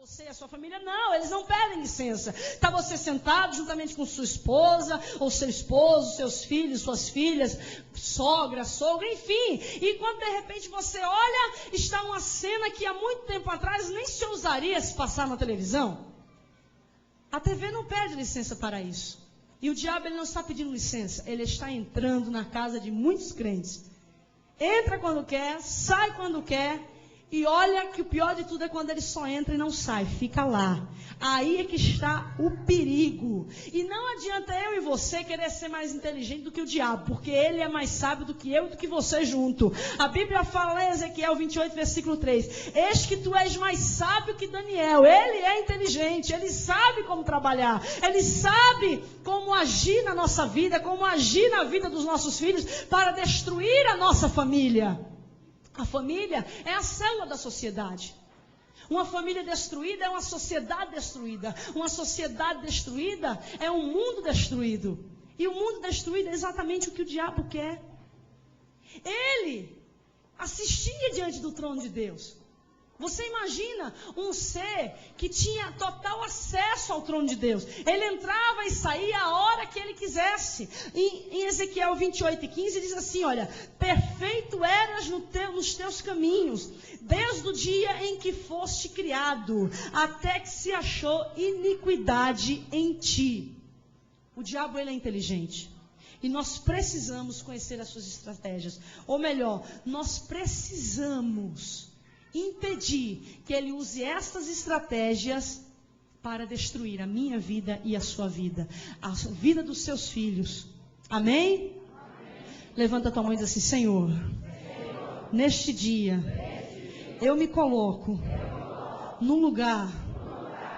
Você e a sua família, não, eles não pedem licença. Está você sentado juntamente com sua esposa, ou seu esposo, seus filhos, suas filhas, sogra, sogro, enfim. E quando de repente você olha, está uma cena que há muito tempo atrás nem se ousaria se passar na televisão. A TV não pede licença para isso. E o diabo ele não está pedindo licença, ele está entrando na casa de muitos crentes. Entra quando quer, sai quando quer. E olha que o pior de tudo é quando ele só entra e não sai, fica lá. Aí é que está o perigo. E não adianta eu e você querer ser mais inteligente do que o diabo, porque ele é mais sábio do que eu e do que você junto. A Bíblia fala em Ezequiel 28, versículo 3. Eis que tu és mais sábio que Daniel. Ele é inteligente, ele sabe como trabalhar. Ele sabe como agir na nossa vida, como agir na vida dos nossos filhos para destruir a nossa família. A família é a célula da sociedade. Uma família destruída é uma sociedade destruída. Uma sociedade destruída é um mundo destruído. E o mundo destruído é exatamente o que o diabo quer. Ele assistia diante do trono de Deus. Você imagina um ser que tinha total acesso ao trono de Deus. Ele entrava e saía a hora que ele quisesse. Em Ezequiel 28:15 diz assim, olha, perfeito eras nos teus caminhos, desde o dia em que foste criado, até que se achou iniquidade em ti. O diabo ele é inteligente. E nós precisamos conhecer as suas estratégias. Ou melhor, nós precisamos impedir que ele use estas estratégias para destruir a minha vida e a sua vida, a vida dos seus filhos. Amém? Levanta a tua mão e diz assim, Senhor, neste dia, eu me coloco num lugar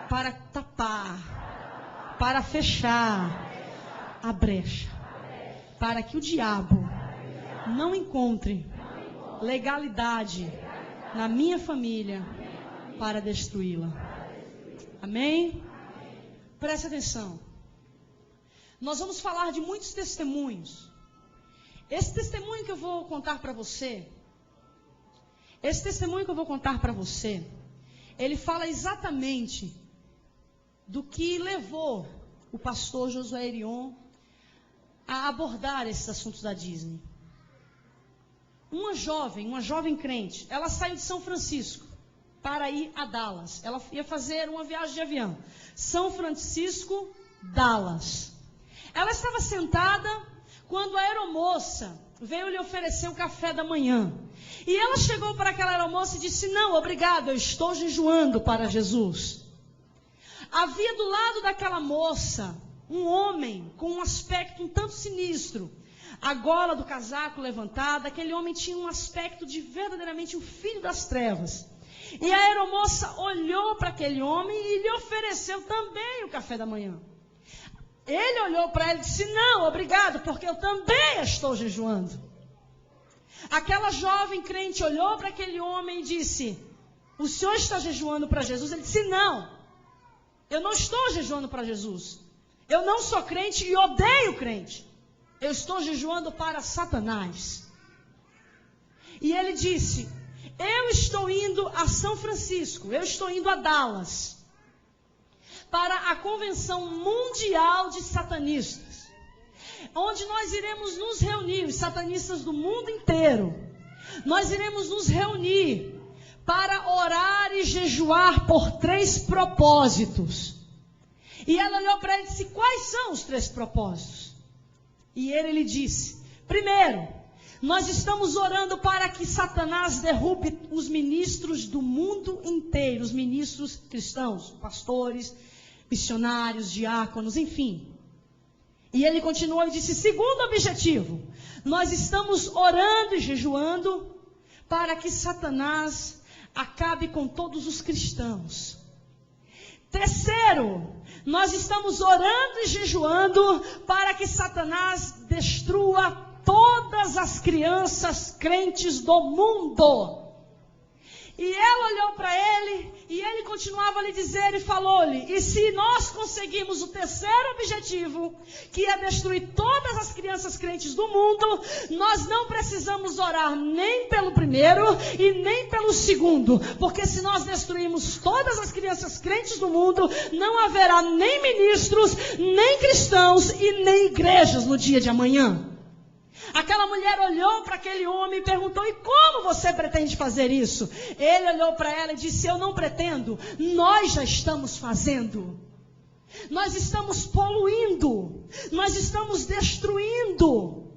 para tapar, para fechar a brecha, para que o diabo não encontre legalidade na minha família para destruí-la. Amém? Preste atenção. Nós vamos falar de muitos testemunhos. Esse testemunho que eu vou contar para você, ele fala exatamente do que levou o pastor Josué Erion a abordar esses assuntos da Disney. Uma jovem crente, ela saiu de São Francisco para ir a Dallas. Ela ia fazer uma viagem de avião. São Francisco, Dallas. Ela estava sentada quando a aeromoça veio lhe oferecer o café da manhã. E ela chegou para aquela aeromoça e disse, não, obrigado, eu estou jejuando para Jesus. Havia do lado daquela moça um homem com um aspecto um tanto sinistro. A gola do casaco levantada, aquele homem tinha um aspecto de verdadeiramente um filho das trevas. E a aeromoça olhou para aquele homem e lhe ofereceu também o café da manhã. Ele olhou para ela e disse, não, obrigado, porque eu também estou jejuando. Aquela jovem crente olhou para aquele homem e disse, o senhor está jejuando para Jesus? Ele disse, não, eu não estou jejuando para Jesus. Eu não sou crente e odeio crente. Eu estou jejuando para Satanás. E ele disse, eu estou indo a São Francisco, eu estou indo a Dallas, para a convenção mundial de satanistas, onde nós iremos nos reunir, os satanistas do mundo inteiro. Nós iremos nos reunir para orar e jejuar por 3 propósitos. E ela olhou para ele e disse, quais são os 3 propósitos? E ele lhe disse, primeiro, nós estamos orando para que Satanás derrube os ministros do mundo inteiro, os ministros cristãos, pastores, missionários, diáconos, enfim. E ele continuou e disse, segundo objetivo, nós estamos orando e jejuando para que Satanás acabe com todos os cristãos. Terceiro, nós estamos orando e jejuando para que Satanás destrua todas as crianças crentes do mundo. E ela olhou para ele, e ele continuava a lhe dizer e falou-lhe: e se nós conseguirmos o terceiro objetivo, que é destruir todas as crianças crentes do mundo, nós não precisamos orar nem pelo primeiro e nem pelo segundo, porque se nós destruirmos todas as crianças crentes do mundo, não haverá nem ministros, nem cristãos e nem igrejas no dia de amanhã. Aquela mulher olhou para aquele homem e perguntou: e como você pretende fazer isso? Ele olhou para ela e disse: eu não pretendo, nós já estamos fazendo. Nós estamos poluindo, nós estamos destruindo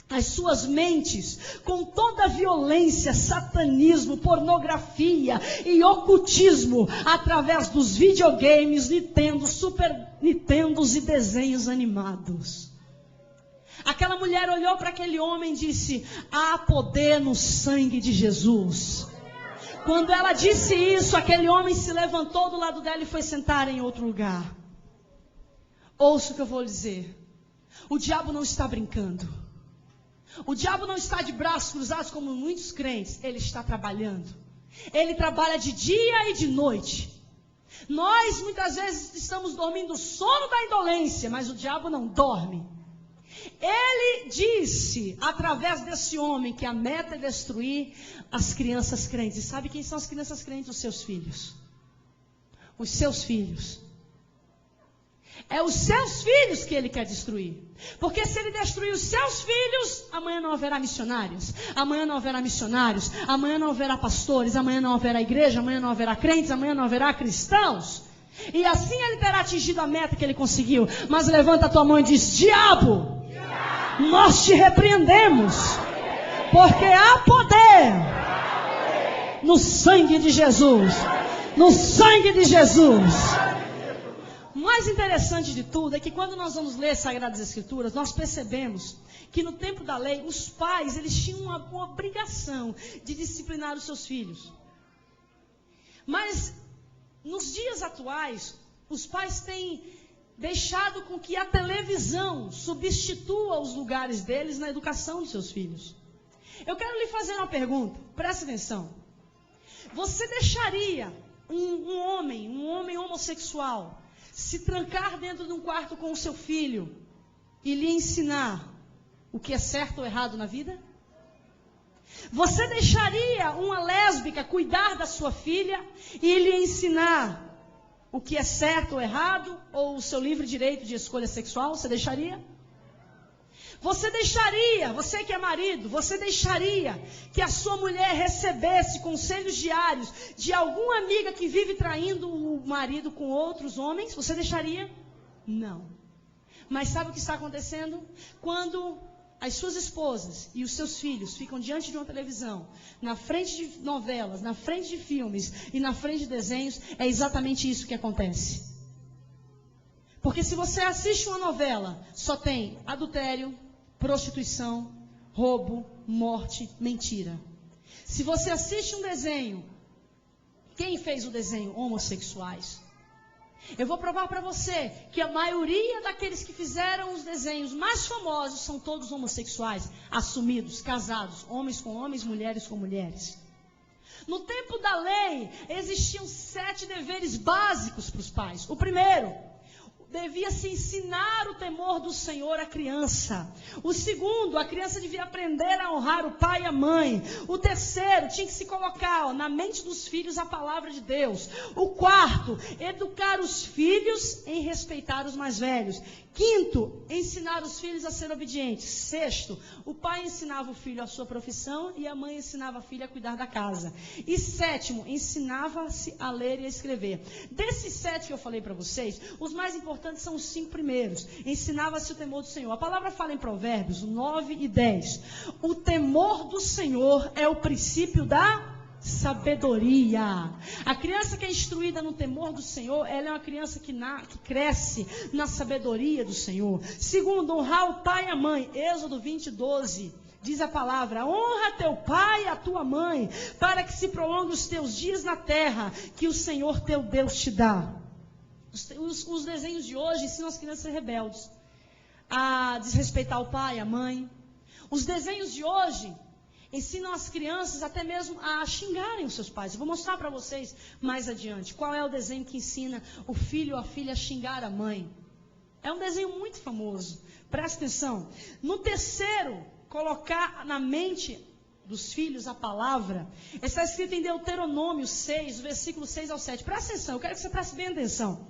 as suas mentes com toda a violência, satanismo, pornografia e ocultismo através dos videogames, Nintendo, Super Nintendos e desenhos animados. Aquela mulher olhou para aquele homem e disse: há poder no sangue de Jesus. Quando ela disse isso, aquele homem se levantou do lado dela e foi sentar em outro lugar. Ouça o que eu vou lhe dizer. O diabo não está brincando. O diabo não está de braços cruzados como muitos crentes. Ele está trabalhando. Ele trabalha de dia e de noite. Nós muitas vezes estamos dormindo o sono da indolência, mas o diabo não dorme. Ele disse, através desse homem, que a meta é destruir as crianças crentes. E sabe quem são as crianças crentes? Os seus filhos. Os seus filhos. É os seus filhos que ele quer destruir. Porque se ele destruir os seus filhos, amanhã não haverá missionários. Amanhã não haverá missionários. Amanhã não haverá pastores. Amanhã não haverá igreja. Amanhã não haverá crentes. Amanhã não haverá cristãos. E assim ele terá atingido a meta que ele conseguiu. Mas levanta a tua mão e diz: diabo, nós te repreendemos, porque há poder no sangue de Jesus. No sangue de Jesus. O mais interessante de tudo é que quando nós vamos ler as Sagradas Escrituras, nós percebemos que no tempo da lei, os pais, eles tinham uma obrigação de disciplinar os seus filhos. Mas nos dias atuais, os pais têm deixado com que a televisão substitua os lugares deles na educação dos seus filhos. Eu quero lhe fazer uma pergunta, preste atenção. Você deixaria um homem homossexual, se trancar dentro de um quarto com o seu filho e lhe ensinar o que é certo ou errado na vida? Você deixaria uma lésbica cuidar da sua filha e lhe ensinar o que é certo ou errado, ou o seu livre direito de escolha sexual? Você deixaria? Você deixaria, você que é marido, você deixaria que a sua mulher recebesse conselhos diários de alguma amiga que vive traindo o marido com outros homens? Você deixaria? Não. Mas sabe o que está acontecendo? Quando as suas esposas e os seus filhos ficam diante de uma televisão, na frente de novelas, na frente de filmes e na frente de desenhos, é exatamente isso que acontece. Porque se você assiste uma novela, só tem adultério, prostituição, roubo, morte, mentira. Se você assiste um desenho, quem fez o desenho? Homossexuais. Eu vou provar para você que a maioria daqueles que fizeram os desenhos mais famosos são todos homossexuais, assumidos, casados, homens com homens, mulheres com mulheres. No tempo da lei, existiam 7 deveres básicos para os pais. O primeiro, devia-se ensinar o temor do Senhor à criança. O segundo, a criança devia aprender a honrar o pai e a mãe. O terceiro, tinha que se colocar na mente dos filhos a palavra de Deus. O quarto, educar os filhos em respeitar os mais velhos. Quinto, ensinar os filhos a ser obedientes. Sexto, o pai ensinava o filho a sua profissão e a mãe ensinava a filha a cuidar da casa. E sétimo, ensinava-se a ler e a escrever. Desses 7 que eu falei para vocês, os mais importantes são os 5 primeiros. Ensinava-se o temor do Senhor. A palavra fala em Provérbios 9 e 10. O temor do Senhor é o princípio da sabedoria. A criança que é instruída no temor do Senhor, ela é uma criança que cresce na sabedoria do Senhor. Segundo, honrar o pai e a mãe. Êxodo 20, 12. Diz a palavra: honra teu pai e a tua mãe, para que se prolongue os teus dias na terra, que o Senhor teu Deus te dá. Os desenhos de hoje ensinam as crianças rebeldes a desrespeitar o pai e a mãe. Os desenhos de hoje Ensinam as crianças até mesmo a xingarem os seus pais. Eu vou mostrar para vocês mais adiante qual é o desenho que ensina o filho ou a filha a xingar a mãe. É um desenho muito famoso. Presta atenção. No terceiro, colocar na mente dos filhos a palavra, está escrito em Deuteronômio 6, versículo 6 ao 7. Presta atenção, eu quero que você preste bem atenção.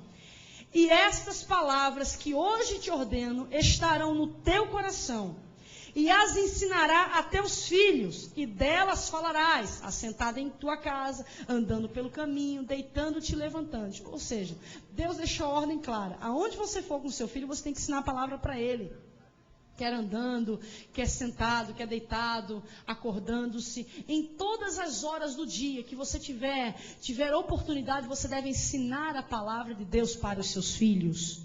E estas palavras que hoje te ordeno estarão no teu coração, e as ensinará a teus filhos, e delas falarás, assentado em tua casa, andando pelo caminho, deitando-te e levantando. Ou seja, Deus deixou a ordem clara. Aonde você for com o seu filho, você tem que ensinar a palavra para ele. Quer andando, quer sentado, quer deitado, acordando-se. Em todas as horas do dia que você tiver oportunidade, você deve ensinar a palavra de Deus para os seus filhos.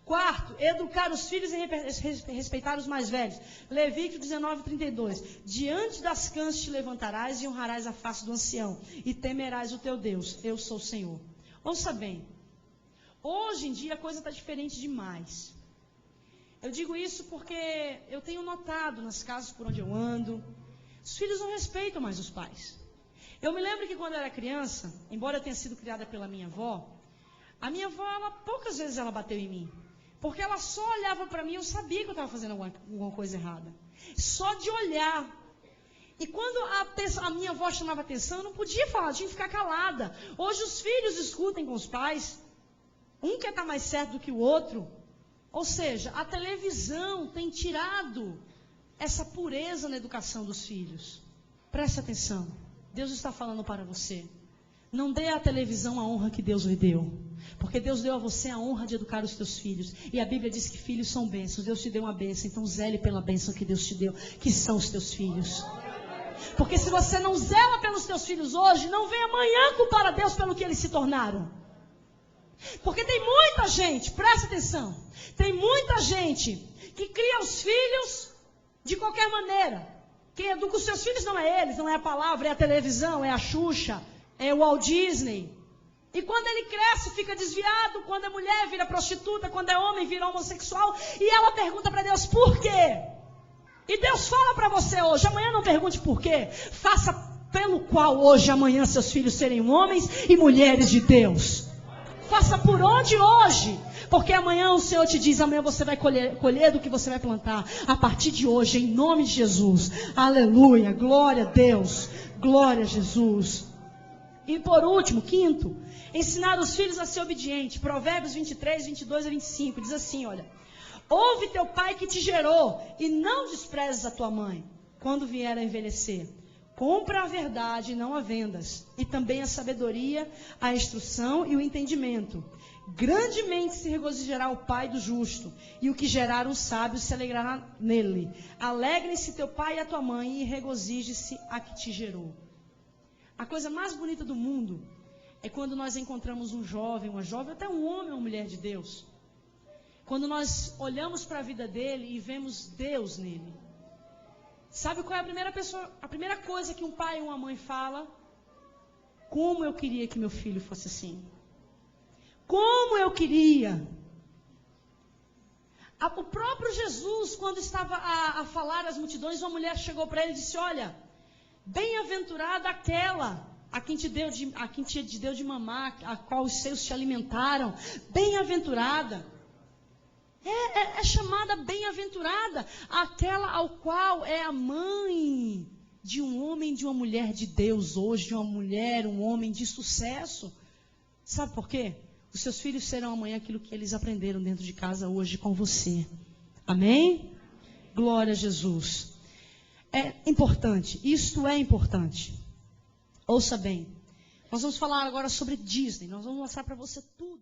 Quarto, educar os filhos e respeitar os mais velhos. Levítico 19:32. Diante das cãs te levantarás e honrarás a face do ancião, e temerás o teu Deus. Eu sou o Senhor. Ouça bem. Hoje em dia a coisa está diferente demais. Eu digo isso porque eu tenho notado nas casas por onde eu ando, os filhos não respeitam mais os pais. Eu me lembro que quando eu era criança, embora eu tenha sido criada pela minha avó, a minha avó, poucas vezes ela bateu em mim. Porque ela só olhava para mim e eu sabia que eu estava fazendo alguma coisa errada. Só de olhar. E quando a minha avó chamava atenção, eu não podia falar, tinha que ficar calada. Hoje os filhos discutem com os pais. Um quer estar mais certo do que o outro. Ou seja, a televisão tem tirado essa pureza na educação dos filhos. Preste atenção. Deus está falando para você. Não dê à televisão a honra que Deus lhe deu. Porque Deus deu a você a honra de educar os teus filhos. E a Bíblia diz que filhos são bênçãos. Deus te deu uma bênção. Então zele pela bênção que Deus te deu, que são os teus filhos. Porque se você não zela pelos teus filhos hoje, não vem amanhã culpar a Deus pelo que eles se tornaram. Porque tem muita gente, presta atenção, tem muita gente que cria os filhos de qualquer maneira. Quem educa os seus filhos não é eles, não é a palavra, é a televisão, é a Xuxa, é o Walt Disney. E quando ele cresce, fica desviado. Quando é mulher, vira prostituta. Quando é homem, vira homossexual. E ela pergunta para Deus, por quê? E Deus fala para você hoje, amanhã não pergunte por quê. Faça pelo qual hoje, amanhã, seus filhos serem homens e mulheres de Deus. Faça por onde hoje. Porque amanhã o Senhor te diz, amanhã você vai colher do que você vai plantar. A partir de hoje, em nome de Jesus. Aleluia, glória a Deus. Glória a Jesus. E por último, quinto, ensinar os filhos a ser obedientes. Provérbios 23, 22 a 25. Diz assim, olha. Ouve teu pai que te gerou e não desprezes a tua mãe quando vier a envelhecer. Compra a verdade e não a vendas. E também a sabedoria, a instrução e o entendimento. Grandemente se regozijará o pai do justo. E o que gerar um sábio se alegrará nele. Alegrem-se teu pai e a tua mãe e regozije-se a que te gerou. A coisa mais bonita do mundo é quando nós encontramos um jovem, uma jovem, até um homem ou uma mulher de Deus. Quando nós olhamos para a vida dele e vemos Deus nele. Sabe qual é a primeira coisa que um pai ou uma mãe fala? Como eu queria que meu filho fosse assim. Como eu queria. O próprio Jesus, quando estava a falar às multidões, uma mulher chegou para ele e disse, olha, bem-aventurada aquela a quem te deu de mamar, a qual os seios te alimentaram. Bem-aventurada. É chamada bem-aventurada aquela ao qual é a mãe de um homem, de uma mulher de Deus hoje, de uma mulher, um homem de sucesso. Sabe por quê? Os seus filhos serão amanhã aquilo que eles aprenderam dentro de casa hoje com você. Amém? Glória a Jesus. É importante, isto é importante. Ouça bem, nós vamos falar agora sobre Disney, nós vamos mostrar para você tudo.